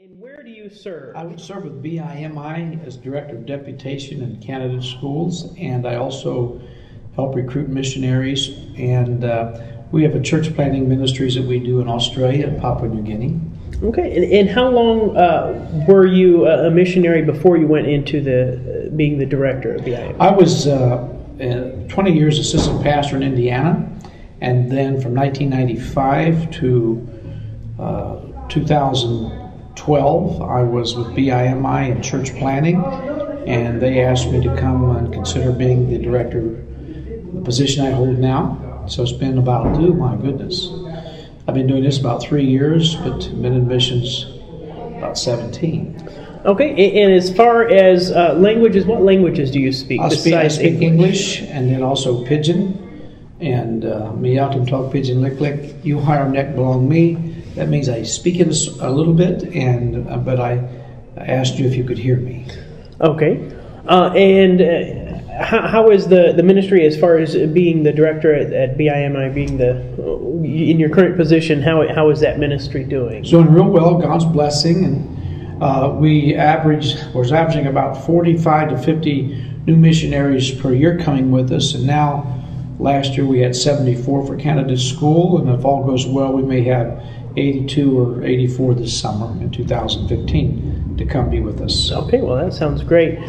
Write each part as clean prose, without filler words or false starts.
And where do you serve? I would serve with BIMI as Director of Deputation in candidate schools, and I also help recruit missionaries. And we have a church planting ministries that we do in Australia and Papau New Guinea. Okay, and how long were you a missionary before you went into being the director of BIMI? I was 20 years assistant pastor in Indiana, and then from 1995 to 2012, I was with BIMI in church planting, and they asked me to come and consider being the director, the position I hold now. So it's been about, oh my goodness, I've been doing this about 3 years, but been in missions about 17. Okay, and as far as languages, what languages do you speak? I speak English and then also Pidgin, and Miyatum Tok Pisin Lick Lick, you hire neck belong me. That means I speak it a little bit, and but I asked you if you could hear me. Okay, and how is the ministry as far as being the director at BIMI, being in your current position? How is that ministry doing? It's doing real well, God's blessing, and was averaging about 45 to 50 new missionaries per year coming with us, and now last year we had 74 for candidate school, and if all goes well, we may have 82 or 84 this summer in 2015 to come be with us. Okay, well that sounds great.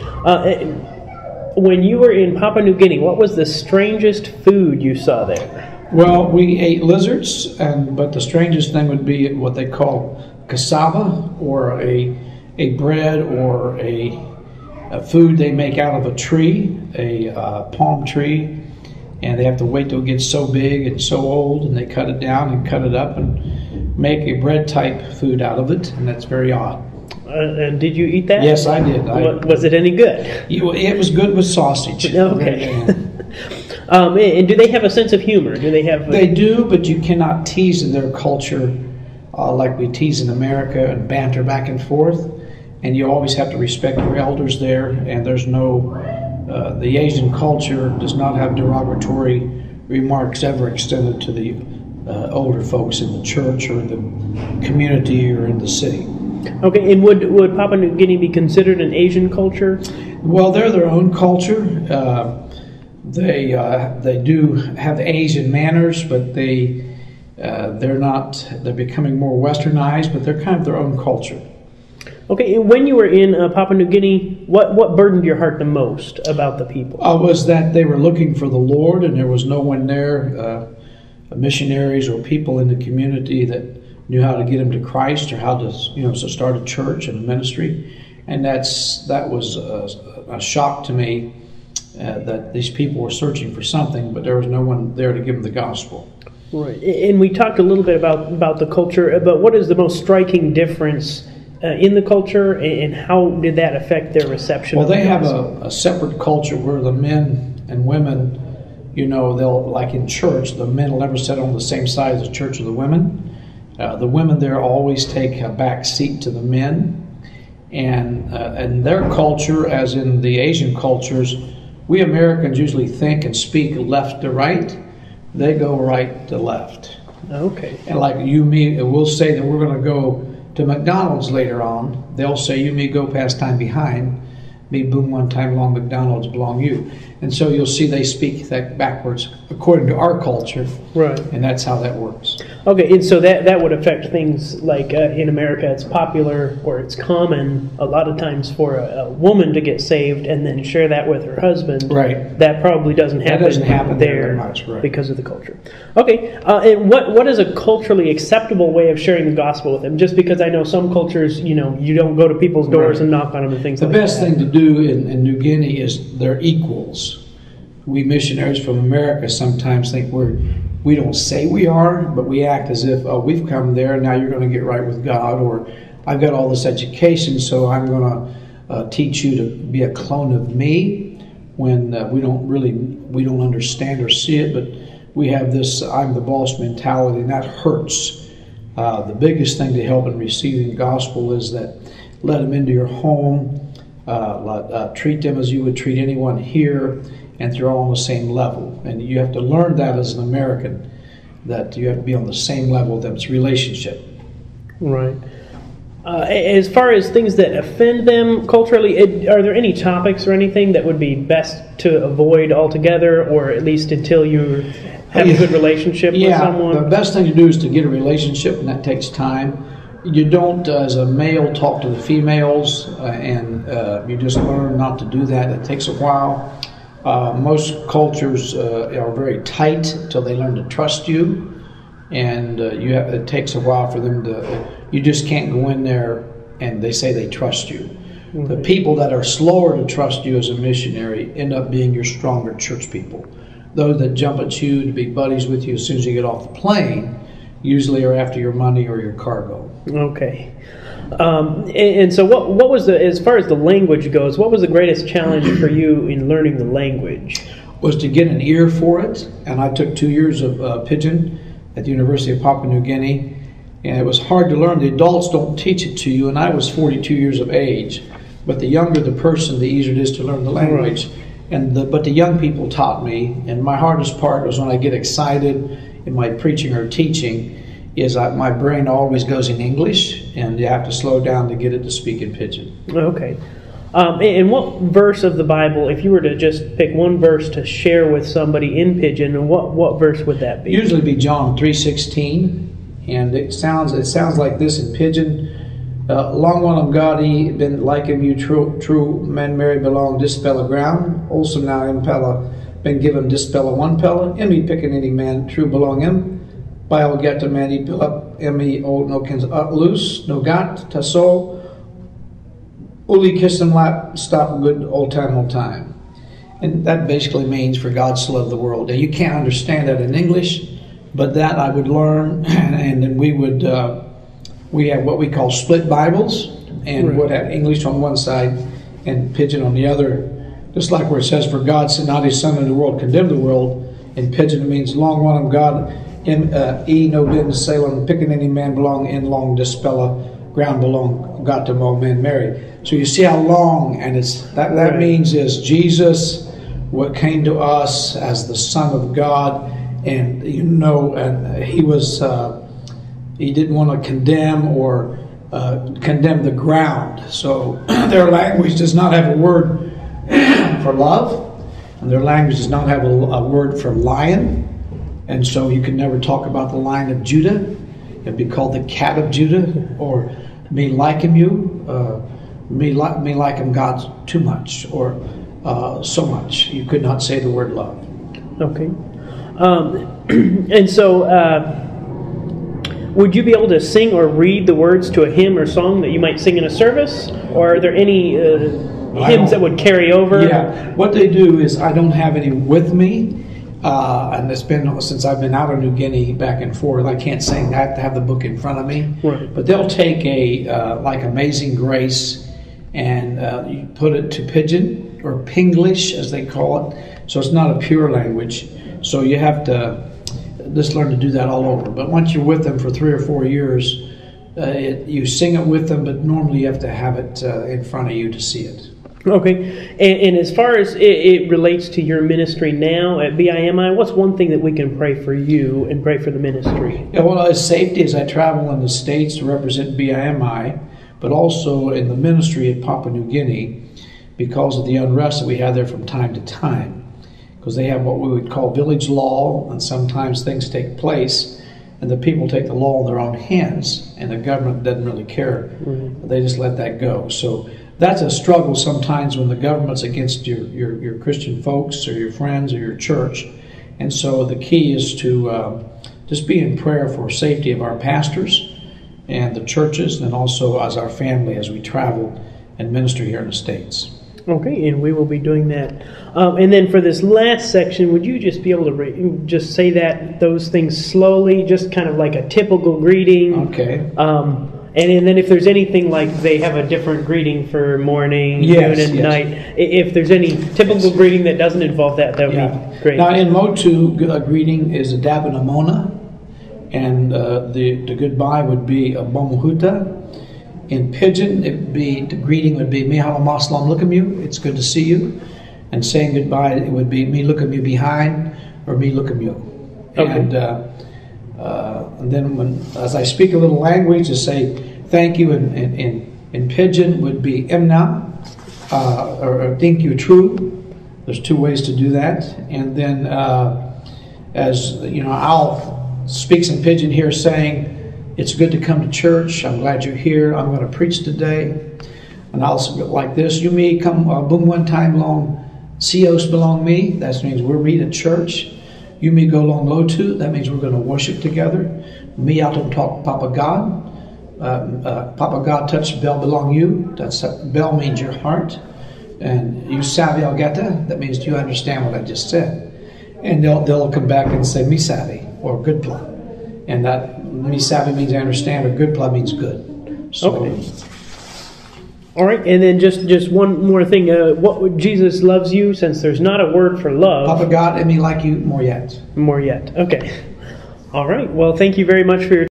When you were in Papua New Guinea, what was the strangest food you saw there? Well, we ate lizards, but the strangest thing would be what they call cassava, or a bread or a food they make out of a tree, a palm tree, and they have to wait till it gets so big and so old, and they cut it down and cut it up and make a bread type food out of it, and that's very odd. And did you eat that? Yes, I did. Was it any good? It was good with sausage. Okay. And do they have a sense of humor? Do they have? They do, but you cannot tease in their culture like we tease in America and banter back and forth. And you always have to respect your elders there. And there's no, the Asian culture does not have derogatory remarks ever extended to the older folks in the church or in the community or in the city. Okay, and would Papua New Guinea be considered an Asian culture? Well, they're their own culture. They do have Asian manners, but they're not. They're becoming more westernized, but they're kind of their own culture. Okay, and when you were in Papua New Guinea, what burdened your heart the most about the people? Was that they were looking for the Lord, and there was no one there, missionaries or people in the community that knew how to get them to Christ or how to to start a church and a ministry, and that was a shock to me that these people were searching for something, but there was no one there to give them the gospel. Right, and we talked a little bit about the culture, but what is the most striking difference in the culture, and how did that affect their reception? Well, they have a separate culture where the men and women, they'll, like in church, the men will never sit on the same side as the church of the women. The women there always take a back seat to the men, and their culture, as in the Asian cultures, we Americans usually think and speak left to right. They go right to left. Okay. And like you, me, we'll say that we're going to go to McDonald's later on. They'll say, you, me, go past time behind. Me, boom, one time long, McDonald's belong you. And so you'll see they speak that backwards according to our culture. Right. And that's how that works. Okay, and so that would affect things like in America it's popular or it's common a lot of times for a woman to get saved and then share that with her husband. Right. That probably doesn't happen there very much, right, because of the culture. Okay, and what is a culturally acceptable way of sharing the gospel with them? Just because I know some cultures, you don't go to people's doors right. and knock on them and things like that. The best thing to do in New Guinea is they're equals. We missionaries from America sometimes think we don't say we are, but we act as if, we've come there, now you're going to get right with God, or I've got all this education, so I'm going to teach you to be a clone of me, when we don't understand or see it, but we have this I'm the boss mentality, and that hurts. The biggest thing to help in receiving the gospel is that let them into your home, treat them as you would treat anyone here, and they're all on the same level. And you have to learn that as an American, that you have to be on the same level with them. It's relationship. Right. As far as things that offend them culturally, are there any topics or anything that would be best to avoid altogether, or at least until you have a good relationship with someone? The best thing to do is to get a relationship, and that takes time. You don't, as a male, talk to the females, and you just learn not to do that. It takes a while. Most cultures are very tight until they learn to trust you, and it takes a while for them to. You just can't go in there and they say they trust you. Mm-hmm. The people that are slower to trust you as a missionary end up being your stronger church people. Those that jump at you to be buddies with you as soon as you get off the plane usually are after your money or your cargo. Okay. And so what was as far as the language goes, what was the greatest challenge for you in learning the language? Was to get an ear for it, and I took 2 years of Pidgin at the University of Papau New Guinea, and it was hard to learn. The adults don't teach it to you, and I was 42 years of age, but the younger the person, the easier it is to learn the language. Right. But the young people taught me, and my hardest part was when I get excited in my preaching or teaching, is my brain always goes in English, and you have to slow down to get it to speak in Pidgin. Okay. And what verse of the Bible, if you were to just pick one verse to share with somebody in Pidgin, what verse would that be? Usually be John 3:16, and it sounds like this in Pidgin. Long one of God he been like him you true men Mary belong dispella ground. Also now impella been given dispella one pella. Emmy picking any man true belong him. By all get to man he pill up Emmy old no kins loose no got tasso. Uli kiss him lap stop good old time. And that basically means for God so loved the world. Now you can't understand that in English, but that I would learn, and then we would we have what we call split Bibles, and would have English on one side and Pidgin on the other. Just like where it says, "For God sent not His Son into the world, condemned the world." In Pidgin it means long one of God. No business Salem picking any man belong in long dispella ground belong got to all men married. So you see how long, and it's that means is Jesus what came to us as the Son of God, and and he was he didn't want to condemn or condemn the ground. So their language does not have a word for love, and their language does not have a word for lion. And so you can never talk about the Lion of Judah. It'd be called the Cat of Judah, or me liking you, me liking God too much, or so much. You could not say the word love. Okay. And so, would you be able to sing or read the words to a hymn or song that you might sing in a service? Or are there any hymns that would carry over? Yeah. What they do is I don't have any with me. And it's been since I've been out of New Guinea back and forth. I can't sing. I have to have the book in front of me. Right. But they'll take like Amazing Grace, and you put it to Pidgin or Pinglish as they call it. So it's not a pure language. So you have to just learn to do that all over. But once you're with them for 3 or 4 years, you sing it with them. But normally you have to have it in front of you to see it. Okay, and as far as it relates to your ministry now at BIMI, what's one thing that we can pray for you and pray for the ministry? Yeah, well, as safety as I travel in the States to represent BIMI, but also in the ministry at Papua New Guinea, because of the unrest that we have there from time to time, because they have what we would call village law, and sometimes things take place, and the people take the law in their own hands, and the government doesn't really care. Mm-hmm. They just let that go. So that's a struggle sometimes when the government's against your Christian folks or your friends or your church. And so the key is to just be in prayer for safety of our pastors and the churches, and also as our family as we travel and minister here in the States. Okay, and we will be doing that. And then for this last section, would you just be able to just say those things slowly, just kind of like a typical greeting? Okay. And then if there's anything like they have a different greeting for morning, noon, and night, if there's any typical greeting that doesn't involve that would be great. Now in Motu, a greeting is a Dabanamona, and the goodbye would be a Bomuhuta. In Pidgin, the greeting would be Mihama Maslam Lookamu, it's good to see you. And saying goodbye, it would be me Lookamu behind, or me Lookamu. Okay. And then as I speak a little language, to say thank you in Pidgin would be Imna, or think you true. There's two ways to do that. And then, as you know, I'll speak some Pidgin here saying, it's good to come to church. I'm glad you're here. I'm going to preach today. And I'll also go like this. You me come boom one time long, Cios belong me. That means we'll meet at church. You me go long lotu. That means we're going to worship together. Me out and talk Papa God. Papa God touch bell belong you. That's bell means your heart. And you savvy algeta. That means do you understand what I just said? And they'll come back and say me savvy or good plan. And that me savvy means I understand, or good plan means good. So, okay. All right, and then just one more thing. What would Jesus loves you? Since there's not a word for love. Papa God and me like you more yet. More yet. Okay. All right. Well, thank you very much for your